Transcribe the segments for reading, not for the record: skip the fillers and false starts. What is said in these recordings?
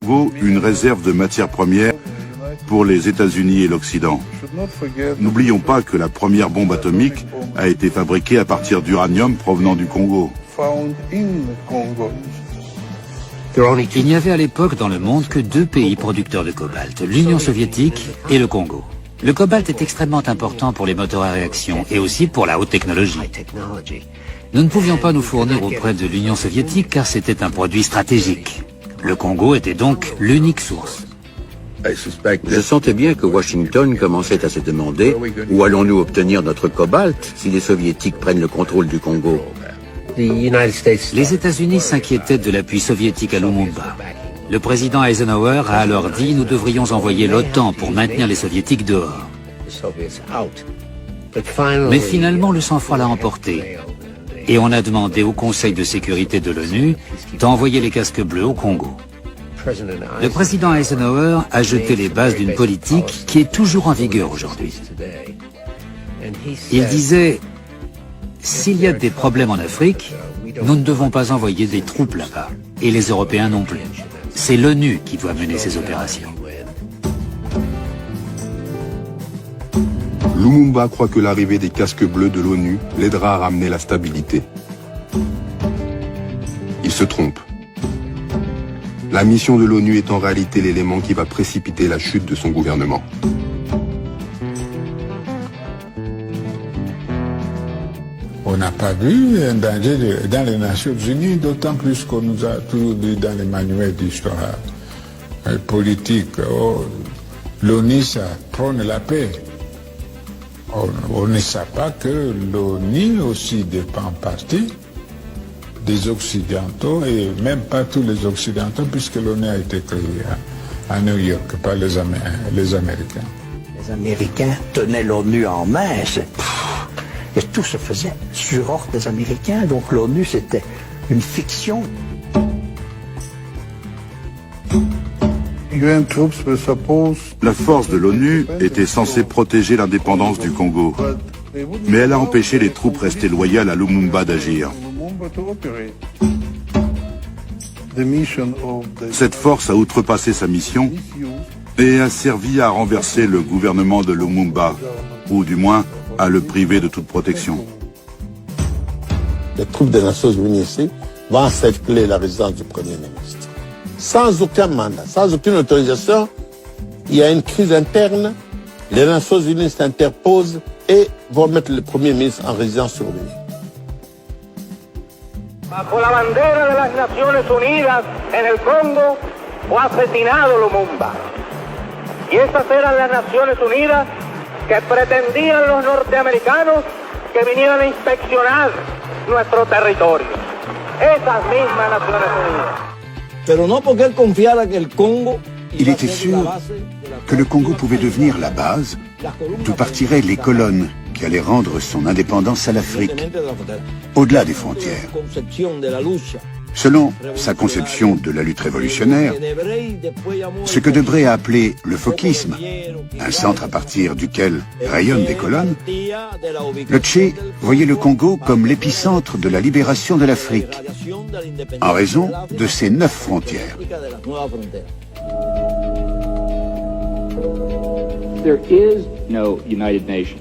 Congo une réserve de matières premières pour les États-Unis et l'Occident. N'oublions pas que la première bombe atomique a été fabriquée à partir d'uranium provenant du Congo. Il n'y avait à l'époque dans le monde que 2 pays producteurs de cobalt, l'Union soviétique et le Congo. Le cobalt est extrêmement important pour les moteurs à réaction et aussi pour la haute technologie. Nous ne pouvions pas nous fournir auprès de l'Union soviétique car c'était un produit stratégique. Le Congo était donc l'unique source. Je sentais bien que Washington commençait à se demander où allons-nous obtenir notre cobalt si les soviétiques prennent le contrôle du Congo. Les États-Unis s'inquiétaient de l'appui soviétique à Lumumba. Le président Eisenhower a alors dit « Nous devrions envoyer l'OTAN pour maintenir les soviétiques dehors ». Mais finalement, le sang-froid l'a emporté. Et on a demandé au Conseil de sécurité de l'ONU d'envoyer les casques bleus au Congo. Le président Eisenhower a jeté les bases d'une politique qui est toujours en vigueur aujourd'hui. Il disait « S'il y a des problèmes en Afrique, nous ne devons pas envoyer des troupes là-bas, et les Européens non plus. C'est l'ONU qui doit mener ces opérations. » Lumumba croit que l'arrivée des casques bleus de l'ONU l'aidera à ramener la stabilité. Il se trompe. La mission de l'ONU est en réalité l'élément qui va précipiter la chute de son gouvernement. On n'a pas vu un danger dans les Nations Unies, d'autant plus qu'on nous a toujours dit dans les manuels d'histoire politique, l'ONU, ça prône la paix. On ne sait pas que l'ONU aussi dépend en partie des Occidentaux, et même pas tous les Occidentaux, puisque l'ONU a été créée à New York par les Américains. Les Américains tenaient l'ONU en main, et tout se faisait sur ordre des Américains, donc l'ONU c'était une fiction. La force de l'ONU était censée protéger l'indépendance du Congo, mais elle a empêché les troupes restées loyales à Lumumba d'agir. Cette force a outrepassé sa mission et a servi à renverser le gouvernement de Lumumba, ou du moins à le priver de toute protection. Les troupes des Nations Unies ici vont encercler la résidence du Premier ministre. Sans aucun mandat, sans aucune autorisation, il y a une crise interne, les Nations Unies s'interposent et vont mettre le Premier ministre en résidence surveillée. Bajo la bandera de las Naciones Unidas en el Congo fue asesinado Lumumba. Y esas eran las Naciones Unidas que pretendían los norteamericanos que vinieran a inspeccionar nuestro territorio. Esas mismas Naciones Unidas. Pero no porque él confiara que el Congo. Il était sûr que le Congo pouvait devenir la base d'où partiraient les colonnes qui allaient rendre son indépendance à l'Afrique, au-delà des frontières. Selon sa conception de la lutte révolutionnaire, ce que Debré a appelé le fokisme, un centre à partir duquel rayonnent des colonnes, le Tché voyait le Congo comme l'épicentre de la libération de l'Afrique, en raison de ses 9 frontières.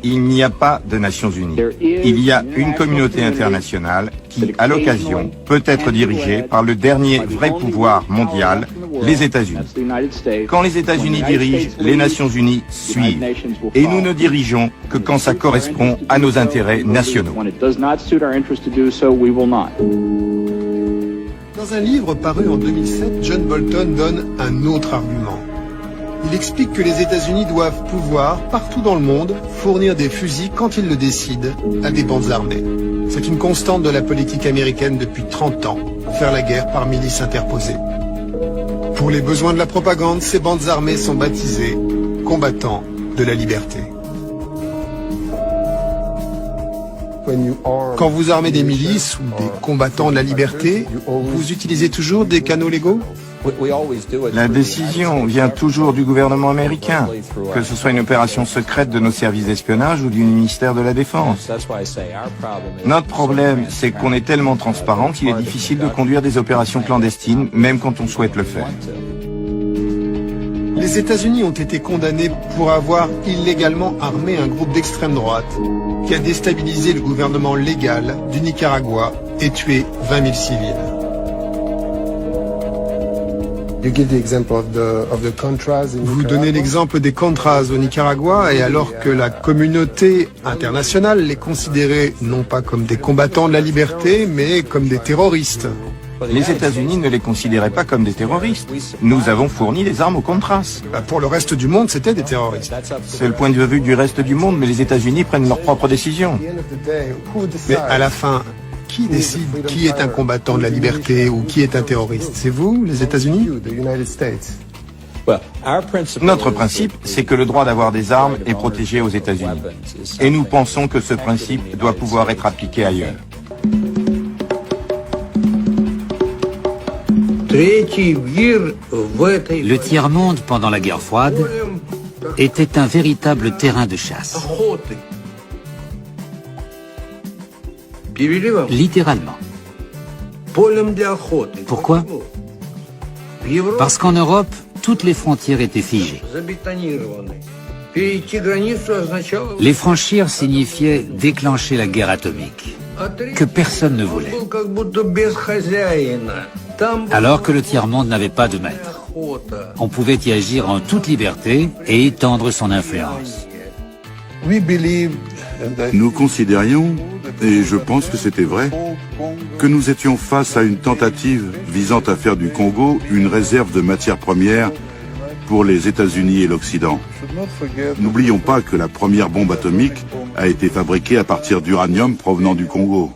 Il n'y a pas de Nations Unies. Il y a une communauté internationale qui, à l'occasion, peut être dirigée par le dernier vrai pouvoir mondial, les États-Unis. Quand les États-Unis dirigent, les Nations Unies suivent. Et nous ne dirigeons que quand ça correspond à nos intérêts nationaux. Dans un livre paru en 2007, John Bolton donne un autre argument. Il explique que les États-Unis doivent pouvoir, partout dans le monde, fournir des fusils quand ils le décident à des bandes armées. C'est une constante de la politique américaine depuis 30 ans, faire la guerre par milices interposées. Pour les besoins de la propagande, ces bandes armées sont baptisées combattants de la liberté. Quand vous armez des milices ou des combattants de la liberté, vous utilisez toujours des canaux légaux ? La décision vient toujours du gouvernement américain, que ce soit une opération secrète de nos services d'espionnage ou du ministère de la Défense. Notre problème, c'est qu'on est tellement transparent qu'il est difficile de conduire des opérations clandestines, même quand on souhaite le faire. Les États-Unis ont été condamnés pour avoir illégalement armé un groupe d'extrême droite qui a déstabilisé le gouvernement légal du Nicaragua et tué 20 000 civils. Vous donnez l'exemple des Contras au Nicaragua, et alors que la communauté internationale les considérait non pas comme des combattants de la liberté, mais comme des terroristes. Les États-Unis ne les considéraient pas comme des terroristes. Nous avons fourni des armes aux Contras. Pour le reste du monde, c'était des terroristes. C'est le point de vue du reste du monde, mais les États-Unis prennent leurs propres décisions. Mais à la fin, qui décide qui est un combattant de la liberté ou qui est un terroriste? C'est vous, les États-Unis? Notre principe, c'est que le droit d'avoir des armes est protégé aux États-Unis. Et nous pensons que ce principe doit pouvoir être appliqué ailleurs. Le tiers-monde pendant la guerre froide était un véritable terrain de chasse. Littéralement. Pourquoi? Parce qu'en Europe, toutes les frontières étaient figées. Les franchir signifiait déclencher la guerre atomique, que personne ne voulait. Alors que le tiers-monde n'avait pas de maître. On pouvait y agir en toute liberté et étendre son influence. Nous considérions, et je pense que c'était vrai, que nous étions face à une tentative visant à faire du Congo une réserve de matières premières pour les États-Unis et l'Occident. N'oublions pas que la première bombe atomique a été fabriquée à partir d'uranium provenant du Congo.